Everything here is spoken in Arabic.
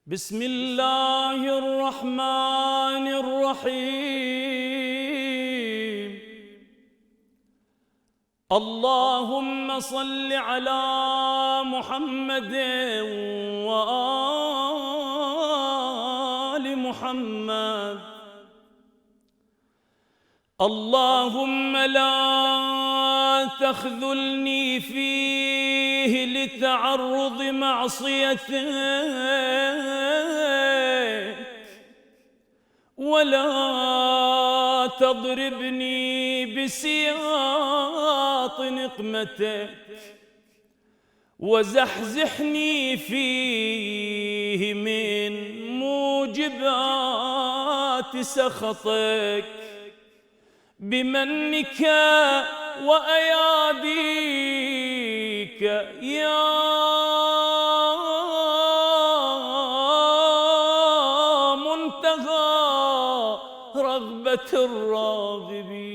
بسم الله الرحمن الرحيم. اللهم صل على محمد وآل محمد. اللهم لا تخذلني فيه لتعرض معصيتك، ولا تضربني بسياط نقمتك، وزحزحني فيه من موجبات سخطك بمنك وأياديك يا منتهى رغبة الراغبين.